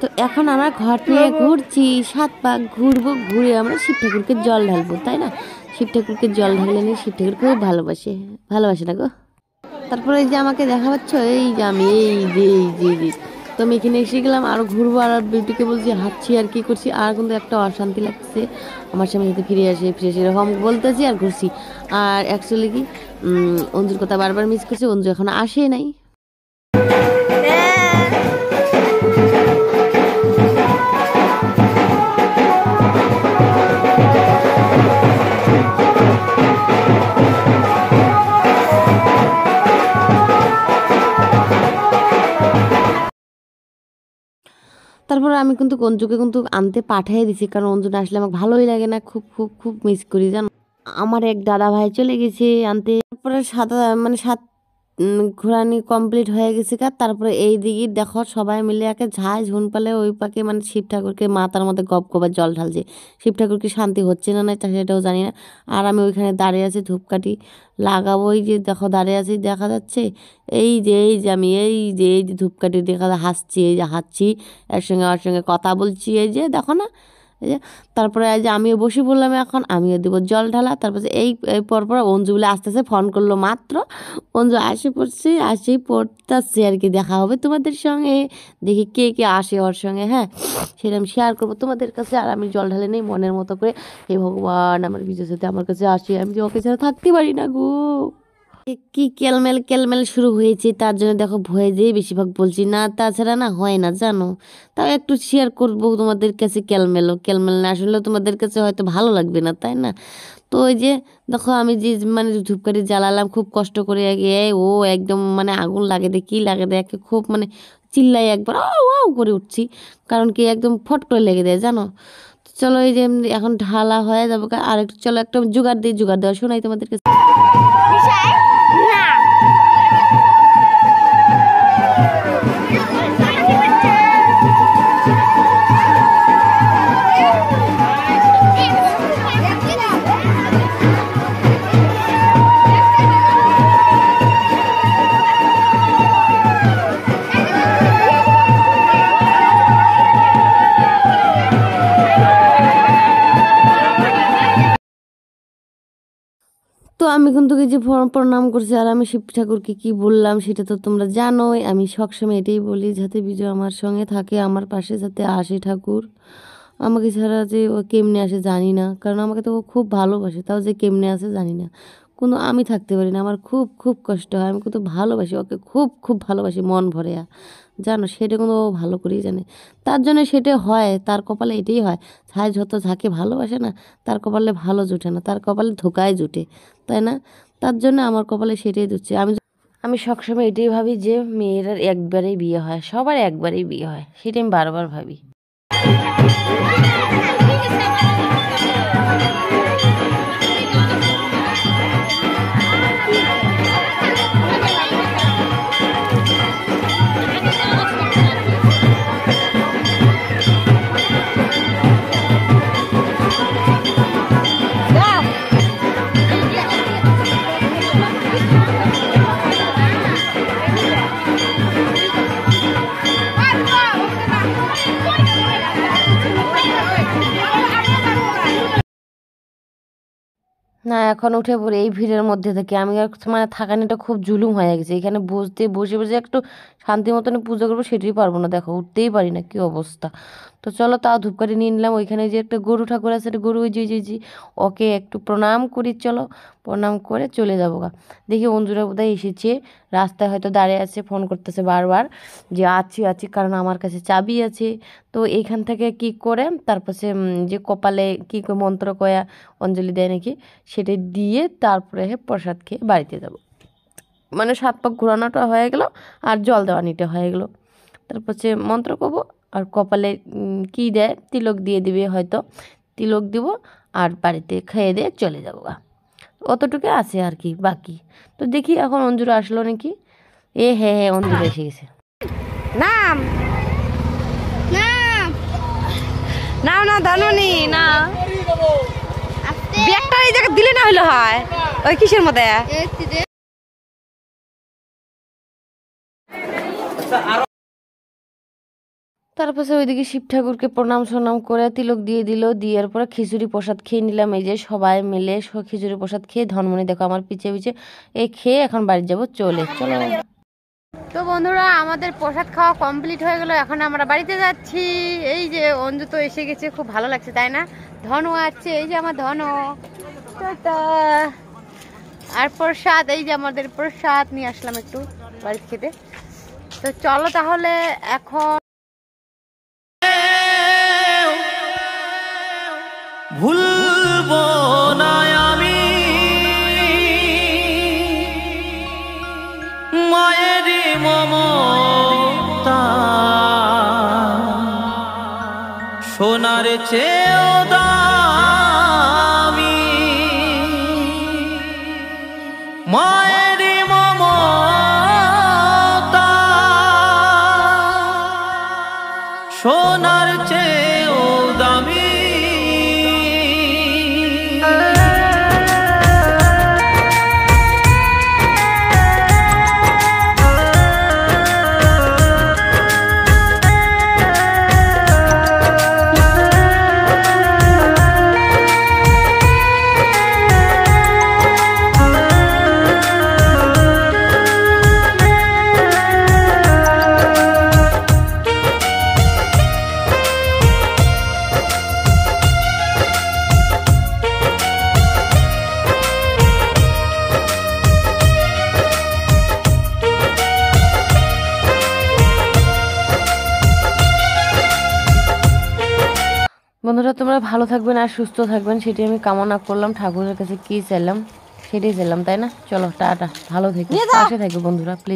তো এখন আমরা ঘর নিয়ে ঘুরছি, 7 পাক ঘুরবো, ঘুরে আমরা শিব ঠাকুরকে জল ঢালবো, তাই না? শিব ঠাকুরকে জল ঢাললে নিয়ে শিব ঠাকুর খুব ভালোবাসে না গো। তারপরে এই যে আমাকে দেখা পাচ্ছ, এই যে আমি এই যে তো আমি এখানে এসে গেলাম, আরও ঘুরবো। আর বিউটিকে বলছি হাঁটছি আর কি করছি, আর কিন্তু একটা অশান্তি লাগছে আমার সামনে যাতে ফিরে আসে এরকম বলতেছি আর ঘুরছি। আর অ্যাকচুয়ালি কি অঞ্জুর কথা বারবার মিস করছি, অঞ্জু এখন আসে নাই। তারপর আমি কিন্তু অঞ্জুকে কিন্তু আনতে পাঠিয়ে দিছি, কারণ অঞ্জু না আসলে আমাকে ভালোই লাগে না, খুব খুব খুব মিস করি জানো। আমার এক দাদা ভাই চলে গেছে আনতে। তারপরে সাত ঘোরানি কমপ্লিট হয়ে গেছে। তারপরে এই দিকে দেখো সবাই মিলে একে ঝাঁই ঝুন পালে ওই পাকে শিব ঠাকুরকে মাথার মধ্যে গপ গবার জল ঢালছে। শিব ঠাকুর কি শান্তি হচ্ছে না না সেটাও জানি না। আর আমি ওইখানে দাঁড়িয়ে আছি, ধূপকাঠি লাগাবো। এই যে দেখো দাঁড়িয়ে আছি, দেখা যাচ্ছে এই যে আমি এই যে ধূপকাঠি দেখা হাসছি, এই যে হাসছি, ওর সঙ্গে কথা বলছি, এই যে দেখো না। এই যে তারপরে এই যে আমিও বসে পড়লাম, এখন আমিও দেবো জল ঢালা। তারপরে এই পরপর অঞ্জু বলে আস্তে আস্তে ফোন করলো মাত্র, অঞ্জু আসেই পড়তেছে আর কি। দেখা হবে তোমাদের সঙ্গে, দেখি কে কে আসে ওর সঙ্গে, হ্যাঁ সেটা আমি শেয়ার করবো তোমাদের কাছে। আর আমি জল ঢালে নেই মনের মতো করে, হে ভগবান আমার বিজয় সাথে আমার কাছে আসে, আমি যে ওকে ছাড়া থাকতে পারি না গো। কি কেলমেল শুরু হয়েছে, তার জন্য দেখো ভয়ে যেয়ে বেশিরভাগ বলছি না, তাছাড়া না হয় না জানো। তাও একটু শেয়ার করবো তোমাদের কাছে। কেলমেল না আসলে তোমাদের কাছে হয়তো ভালো লাগবে না, তাই না? তো ওই যে দেখো আমি যে ধূপকাঠি জ্বালালাম খুব কষ্ট করে, আগে ও একদম আগুন লাগে দে কি লাগে দেয়, খুব চিল্লাই একবার আও করে উঠছি, কারণ কি একদম ফট করে লেগে দেয় জানো। চলো এই যে এখন ঢালা হয়ে যাবো। আর একটু চলো একটা জোগাড় দেওয়া শোনাই তোমাদের কাছে। তো আমি কিন্তু এই যে প্রণাম করছি, আর আমি শিব ঠাকুরকে কি বললাম সেটা তো তোমরা জানোই। আমি সবসময় এটাই বলি, যাতে বিজয় আমার সঙ্গে থাকে, আমার পাশে যাতে আসে ঠাকুর। আমাকে ছাড়া যে ও কেমনে আসে জানি না, কারণ আমাকে তো ও খুব ভালোবাসে, তাও যে কেমনে আসে জানি না। কিন্তু আমি থাকতে পারি না, আমার খুব খুব কষ্ট হয়। আমি কিন্তু ভালোবাসি ওকে, খুব খুব ভালোবাসি মন ভরে, জানো সেটা কিন্তু ও ভালো করেই জানে। তার জন্য সেটা হয়, তার কপালে এটাই হয়। ছাই যত যাকে ভালোবাসে না, তার কপালে ভালো জুটে না, তার কপালে ধোকায় জুটে, তাই না? তার জন্য আমার কপালে সেটাই জুটছে। আমি সবসময় এটাই ভাবি যে মেয়েরার একবারেই বিয়ে হয়, সবার একবারেই বিয়ে হয়, সেটা আমি বারবার ভাবি। না এখন উঠে পড়ে এই ভিড়ের মধ্যে থেকে আমি আর থাকানিটা খুব জুলুম হয়ে গেছে। এখানে বসে বসে একটু শান্তি মতন পুজো করবো সেটাই পারবো না, দেখো উঠতেই পারি না, কি অবস্থা। তো চলো তাও ধূপকাঠি নিয়ে নিলাম। ওইখানে যে একটা গরু ঠাকুর আছে, গরু ওই যে ওকে একটু প্রণাম করি, চলো প্রণাম করে চলে যাবো গা। দেখি অঞ্জুরা বোধহয় এসেছে, রাস্তায় হয়তো দাঁড়িয়ে আছে, ফোন করতেছে বারবার যে আছি, কারণ আমার কাছে চাবি আছে। তো এইখান থেকে কি করে তারপর সে যে কপালে কি মন্ত্র কয়া অঞ্জলি দেয় নাকি, সেটা দিয়ে তারপরে প্রসাদ খেয়ে বাড়িতে যাব। 7 পাক ঘোরানোটা হয়ে গেল আর জল দেওয়ানিটা হয়ে গেল। তারপর সে মন্ত্র করবো আর কপালে কি দেয়, তিলক দিয়ে দিবে হয়তো, তিলক দিব আর বাড়িতে খেয়ে দিয়ে চলে যাবো গা। অতটুকু আছে আর কি বাকি। তো দেখি এখন অঞ্জুরা আসলো নাকি। হ্যাঁ অঞ্জুরা এসে গেছে। নাম না ধননি না, ব্যাগটা এই জায়গায় দিলে না হইলো হয়, ওই কিসের মধ্যে। তো তারপরে ওইদিকে শিব ঠাকুরকে প্রণাম সনাম করে তিলক দিয়ে দিল, দেওয়ার পরে খিচুড়ি প্রসাদ খেয়ে নিলাম। এই যে সবাই মিলে খিচুড়ি প্রসাদ খেয়ে ধনমনি দেখো আমার পিছে পিছে এই খেয়ে এখন বাড়ি যাবো। চলো। তো বন্ধুরা আমাদের প্রসাদ খাওয়া কমপ্লিট হয়ে গেল, এখন আমরা বাড়িতে যাচ্ছি। এই যে অঞ্জু তো এসে গেছে, খুব ভালো লাগছে তাই না? ধনও আছে, এই যে আমার ধন। আর প্রসাদ, এই যে আমাদের প্রসাদ নিয়ে আসলাম একটু বাড়িতে খেতে। তো চলো তাহলে এখন ভুলবো না আমি মায়েরই মমতা, সোনার চেয়েও দামি মায়েরই মমতা, সোনার চেয়েও দামি। বন্ধুরা তোমরা ভালো থাকবেন আর সুস্থ থাকবেন, সেটি আমি কামনা করলাম। ঠাকুরের কাছে কি চাইলাম সেটাই চাইলাম, তাই না? চলো টাটা, ভালো থেকো, পাশে থাকো বন্ধুরা প্লিজ।